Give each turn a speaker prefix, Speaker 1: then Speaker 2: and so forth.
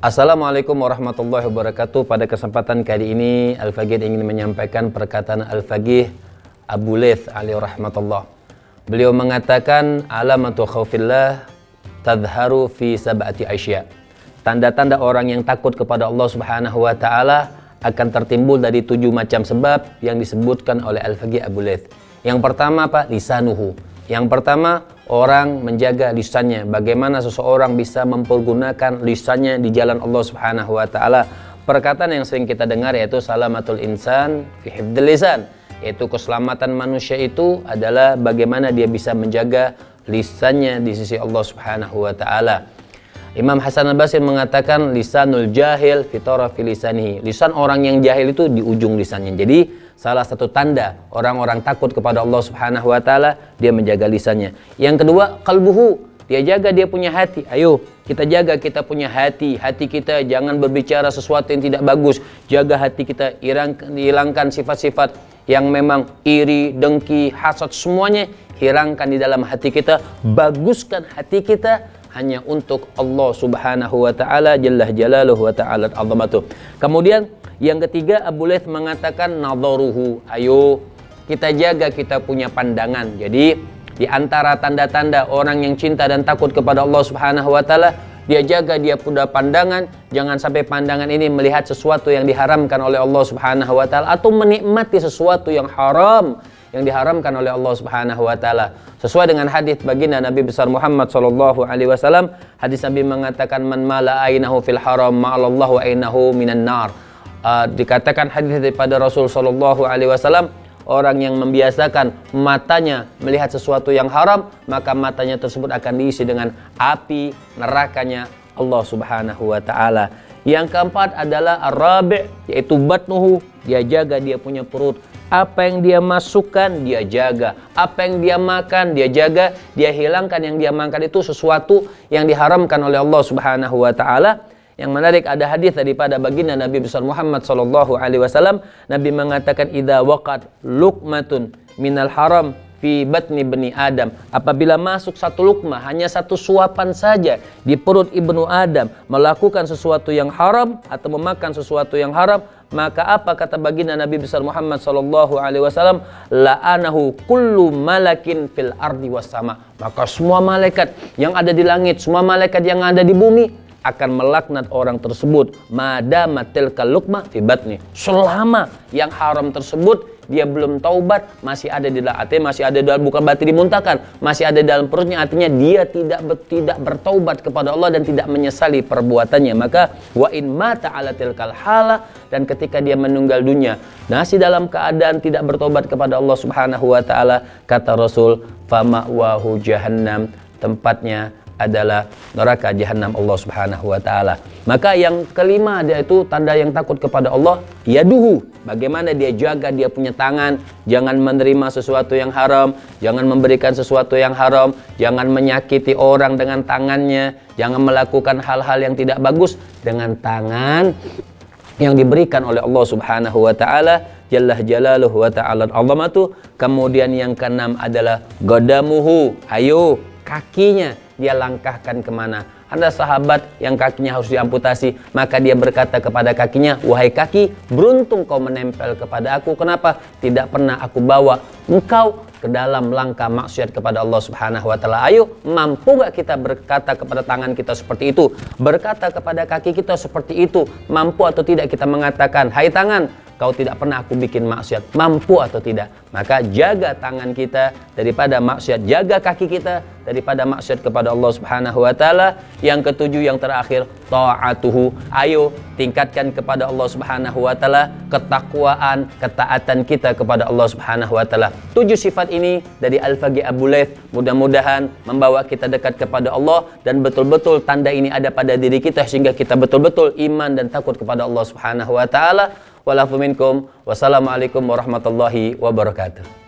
Speaker 1: Assalamualaikum warahmatullahi wabarakatuh. Pada kesempatan kali ini Al-Faqih ingin menyampaikan perkataan Al-Faqih Abu Laith alaihi rahmatullah. Beliau mengatakan alamatu khaufillah tadharu fi sab'ati asya. Tanda-tanda orang yang takut kepada Allah Subhanahu wa taala akan tertimbul dari 7 macam sebab yang disebutkan oleh Al-Faqih Abu Laith. Yang pertama apa? Lisanuhu. Yang pertama, orang menjaga lisannya. Bagaimana seseorang bisa mempergunakan lisannya di jalan Allah Subhanahu wa taala. Perkataan yang sering kita dengar yaitu salamatul insan fi hifdzil lisan, yaitu keselamatan manusia itu adalah bagaimana dia bisa menjaga lisannya di sisi Allah Subhanahu wa taala. Imam Hasan Al-Basri mengatakan lisanul jahil fi tarafi lisanihi. Lisan orang yang jahil itu di ujung lisannya. Jadi salah satu tanda orang-orang takut kepada Allah Subhanahu wa taala, dia menjaga lisannya. Yang kedua, qalbuhu. Dia jaga dia punya hati. Ayo, kita jaga kita punya hati. Hati kita jangan berbicara sesuatu yang tidak bagus. Jaga hati kita, hilangkan sifat-sifat yang memang iri, dengki, hasad, semuanya hilangkan di dalam hati kita. Baguskan hati kita hanya untuk Allah Subhanahu wa taala jalla jalaluhu wa ta'ala azamatuh. Kemudian yang ketiga, Abu Laith mengatakan nadharuhu. Ayo kita jaga kita punya pandangan. Jadi di antara tanda-tanda orang yang cinta dan takut kepada Allah Subhanahu wa taala, dia jaga dia punya pandangan. Jangan sampai pandangan ini melihat sesuatu yang diharamkan oleh Allah Subhanahu wa taala atau menikmati sesuatu yang haram yang diharamkan oleh Allah Subhanahu wa taala. Sesuai dengan hadis baginda Nabi besar Muhammad sallallahu alaihi wasallam, hadis Nabi mengatakan man mala ainahu fil haram ma'alallahu ainahu minan nar. Dikatakan hadis daripada Rasul sallallahu alaihi wasallam, orang yang membiasakan matanya melihat sesuatu yang haram, maka matanya tersebut akan diisi dengan api nerakanya Allah Subhanahu wa taala. Yang keempat adalah ar-rabi', yaitu batnuhu. Dia jaga dia punya perut. Apa yang dia masukkan, dia jaga. Apa yang dia makan, dia jaga. Dia hilangkan yang dia makan itu sesuatu yang diharamkan oleh Allah Subhanahu wa taala. Yang menarik ada hadis daripada baginda Nabi besar Muhammad sallallahu alaihi wasallam. Nabi mengatakan idza waqat luqmatun minal haram fi batni bani Adam. Apabila masuk satu lukmah, hanya satu suapan saja di perut ibnu Adam, melakukan sesuatu yang haram atau memakan sesuatu yang haram, maka apa kata baginda Nabi besar Muhammad sallallahu alaihi wasallam? La'anahu kullu malakin fil ardi was sama. Maka semua malaikat yang ada di langit, semua malaikat yang ada di bumi akan melaknat orang tersebut madama tilkal luqmah fi batni. Selama yang haram tersebut dia belum taubat, masih ada di dalam hati, masih ada dalam, bukan berarti dimuntahkan, masih ada dalam perutnya, artinya dia tidak bertaubat kepada Allah dan tidak menyesali perbuatannya. Maka wa in mata ala tilkal hala, dan ketika dia meninggal dunia masih dalam keadaan tidak bertobat kepada Allah Subhanahu wa taala, kata Rasul fama'wahu jahannam, tempatnya adalah neraka jahanam Allah Subhanahu wa taala. Maka yang kelima yaitu tanda yang takut kepada Allah, yaduhu. Bagaimana dia jaga dia punya tangan, jangan menerima sesuatu yang haram, jangan memberikan sesuatu yang haram, jangan menyakiti orang dengan tangannya, jangan melakukan hal-hal yang tidak bagus dengan tangan yang diberikan oleh Allah Subhanahu wa taala jalla jalaluhu wa ta'ala azamatu. Kemudian yang keenam adalah qadamuhu. Ayo kakinya dia langkahkan kemana. Ada sahabat yang kakinya harus diamputasi, maka dia berkata kepada kakinya, wahai kaki, beruntung kau menempel kepada aku. Kenapa? Tidak pernah aku bawa engkau ke dalam langkah maksiat kepada Allah Subhanahu wa taala. Ayo, mampu gak kita berkata kepada tangan kita seperti itu? Berkata kepada kaki kita seperti itu? Mampu atau tidak kita mengatakan, hai tangan, kau tidak pernah aku bikin maksiat, mampu atau tidak? Maka jaga tangan kita daripada maksiat, jaga kaki kita daripada maksiat kepada Allah Subhanahu wa taala. Yang ketujuh, yang terakhir, ta'atuhu. Ayo tingkatkan kepada Allah Subhanahu wa taala ketakwaan, ketaatan kita kepada Allah Subhanahu wa taala. 7 sifat ini dari Al-Faqih Abu Laith mudah-mudahan membawa kita dekat kepada Allah, dan betul-betul tanda ini ada pada diri kita sehingga kita betul-betul iman dan takut kepada Allah Subhanahu wa taala. Wassalamualaikum warahmatullahi wabarakatuh.